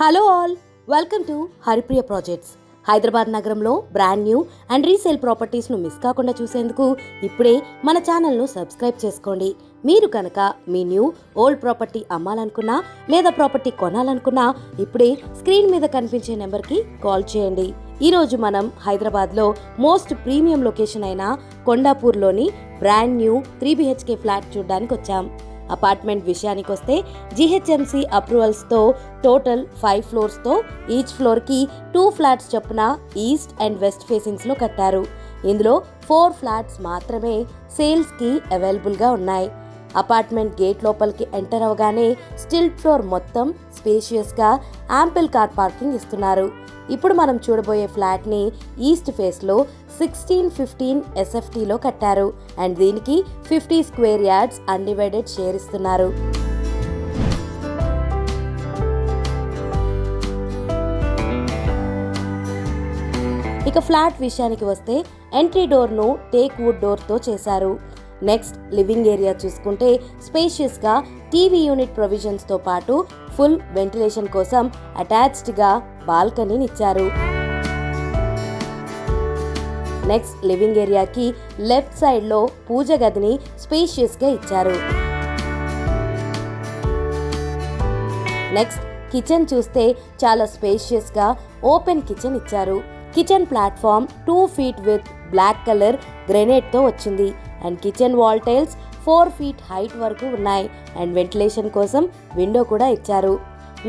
Hello all, welcome to Haripriya projects. Hyderabad నగరంలో brand new and resale ప్రాపర్టీస్ను miss కాకుండా చూసేందుకు ఇప్పుడే మన ఛానల్ను సబ్స్క్రైబ్ చేసుకోండి. మీరు కనుక మీ న్యూ ఓల్డ్ ప్రాపర్టీ అమ్మాలనుకున్నా లేదా ప్రాపర్టీ కొనాలనుకున్నా ఇప్పుడే స్క్రీన్ మీద కనిపించే నెంబర్కి కాల్ చేయండి. ఈరోజు మనం హైదరాబాద్లో మోస్ట్ ప్రీమియం లొకేషన్ అయిన కొండాపూర్లోని బ్రాండ్ న్యూ 3 BHK ఫ్లాట్ చూడడానికి వచ్చాం. అపార్ట్మెంట్ విషయానికి వస్తే GHMC అప్రూవల్స్తో టోటల్ 5 ఫ్లోర్స్తో ఈచ్ ఫ్లోర్కి 2 ఫ్లాట్స్ చొప్పున ఈస్ట్ అండ్ వెస్ట్ ఫేసింగ్స్లో కట్టారు. ఇందులో 4 ఫ్లాట్స్ మాత్రమే సేల్స్కి అవైలబుల్గా ఉన్నాయి. అపార్ట్మెంట్ గేట్ లోపలికి ఎంటర్ అవగానే స్టిల్ ఫ్లోర్ మొత్తం స్పేషియస్గా యాంపిల్ కార్ పార్కింగ్ ఇస్తున్నారు. ఇప్పుడు మనం చూడబోయే ఫ్లాట్ని ఈస్ట్ ఫేస్లో 1615 SFTలో కట్టారు అండ్ దీనికి 50 స్క్వేర్ యార్డ్స్ అన్డివైడెడ్ షేర్ ఇస్తున్నారు. ఇక ఫ్లాట్ విషయానికి వస్తే ఎంట్రీ డోర్ను టేక్ వుడ్ డోర్తో చేశారు. నెక్స్ట్ లివింగ్ ఏరియా చూసుకుంటే స్పేషియస్గా టీవీ యూనిట్ ప్రొవిజన్స్తో పాటు ఫుల్ వెంటిలేషన్ కోసం అటాచ్డ్గా బాల్కనీని ఇచ్చారు. నెక్స్ట్ లివింగ్ ఏరియాకి లెఫ్ట్ సైడ్లో పూజ గదిని స్పేషియస్గా ఇచ్చారు. నెక్స్ట్ కిచెన్ చూస్తే చాలా స్పేషియస్గా ఓపెన్ కిచెన్ ఇచ్చారు. Kitchen platform 2 feet with black colour గ్రెనేట్తో వచ్చింది and kitchen wall tiles 4 feet height వరకు ఉన్నాయి అండ్ వెంటిలేషన్ కోసం విండో కూడా ఇచ్చారు.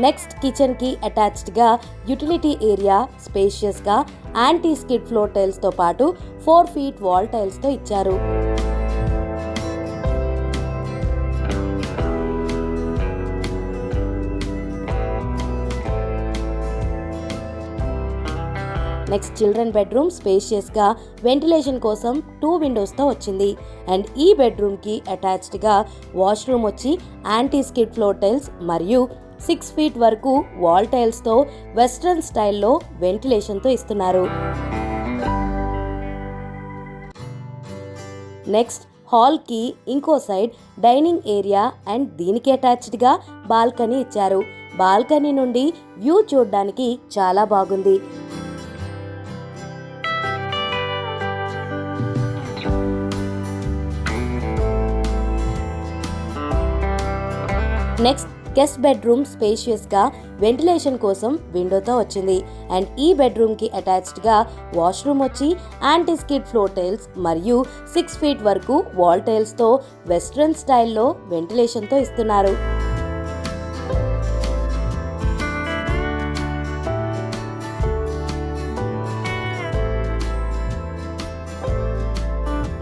నెక్స్ట్ కిచెన్కి అటాచ్డ్గా యూటిలిటీ ఏరియా స్పేషియస్గా యాంటీ స్కిడ్ ఫ్లోర్ టైల్స్తో పాటు 4 feet వాల్ టైల్స్తో ఇచ్చారు. నెక్స్ట్ చిల్డ్రన్ బెడ్రూమ్ స్పేషియస్గా వెంటిలేషన్ కోసం 2 విండోస్తో వచ్చింది అండ్ ఈ బెడ్రూమ్కి అటాచ్డ్గా వాష్రూమ్ వచ్చి యాంటీ స్కిడ్ ఫ్లోర్ టైల్స్ మరియు 6 feet వరకు వాల్ టైల్స్తో వెస్ట్రన్ స్టైల్లో వెంటిలేషన్తో ఇస్తున్నారు. నెక్స్ట్ హాల్కి ఇంకో సైడ్ డైనింగ్ ఏరియా అండ్ దీనికి అటాచ్డ్గా బాల్కనీ ఇచ్చారు. బాల్కనీ నుండి వ్యూ చూడడానికి చాలా బాగుంది. నెక్స్ట్ గెస్ట్ బెడ్రూమ్ స్పేషియస్గా వెంటిలేషన్ కోసం విండోతో వచ్చింది అండ్ ఈ బెడ్రూమ్కి అటాచ్డ్గా వాష్రూమ్ వచ్చి యాంటీ స్కిడ్ ఫ్లోర్ టైల్స్ మరియు 6 feet వరకు వాల్ టైల్స్తో వెస్ట్రన్ స్టైల్లో వెంటిలేషన్తో ఇస్తున్నారు.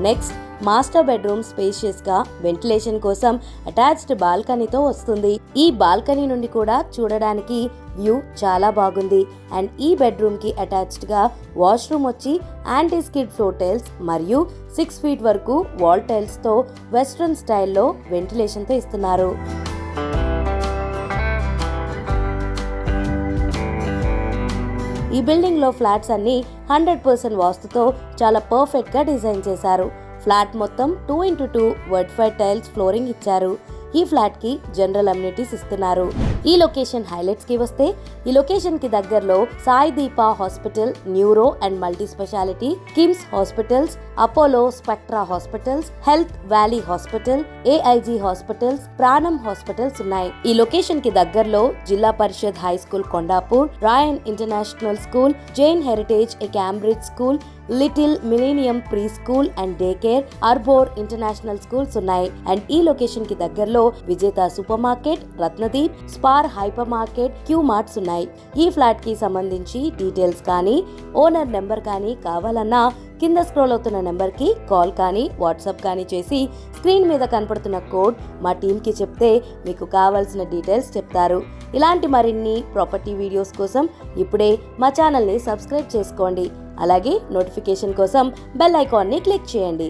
నెక్స్ట్ మాస్టర్ బెడ్రూమ్ స్పేషియస్గా వెంటిలేషన్ కోసం అటాచ్డ్ బాల్కనీతో వస్తుంది. ఈ బాల్కనీ నుండి కూడా చూడడానికి వ్యూ చాలా బాగుంది అండ్ ఈ బెడ్రూమ్కి అటాచ్డ్గా వాష్రూమ్ వచ్చి యాంటీ స్కిడ్ ఫ్లోర్ టైల్స్ మరియు 6 feet వరకు వాల్ టైల్స్తో వెస్ట్రన్ స్టైల్లో వెంటిలేషన్తో ఇస్తున్నారు. ఈ బిల్డింగ్లో ఫ్లాట్స్ అన్ని 100% వాస్తుతో చాలా పర్ఫెక్ట్గా డిజైన్ చేశారు. ఫ్లాట్ మొత్తం 2x2 వర్టిఫైడ్ టైల్స్ ఫ్లోరింగ్ ఇచ్చారు. ఈ ఫ్లాట్కి జనరల్ అమ్యూనిటీస్ ఇస్తున్నారు. ఈ లొకేషన్ హైలైట్స్కి వస్తే ఈ లొకేషన్కి దగ్గరలో Sai Deepa hospital, neuro and multi speciality, KIMS hospitals, Apollo Spectra hospitals, Health Valley hospital, AIG hospitals, Pranam hospitals ఉన్నాయి. ఈ లొకేషన్ కి దగ్గరలో Zilla Parishad high school Kondapur, Ryan International school, Jain Heritage Cambridge school, Little Millennium pre school and day care, Arbor International schools ఉన్నాయి and ఈ location కి దగ్గరలో Vijetha super market, Ratnadeep, Spar hyper market, Q marts ఉన్నాయి. ఈ ఫ్లాట్ కి సంబంధించి డీటెయిల్స్ కానీ ఓనర్ నెంబర్ కానీ కావాలన్నా కింద స్క్రోల్ అవుతున్న నెంబర్కి కాల్ కానీ వాట్సాప్ కానీ చేసి స్క్రీన్ మీద కనపడుతున్న కోడ్ మా టీంకి చెప్తే మీకు కావాల్సిన డీటెయిల్స్ చెప్తారు. ఇలాంటి మరిన్ని ప్రాపర్టీ వీడియోస్ కోసం ఇప్పుడే మా ఛానల్ని సబ్స్క్రైబ్ చేసుకోండి. అలాగే నోటిఫికేషన్ కోసం బెల్ ఐకాన్ని క్లిక్ చేయండి.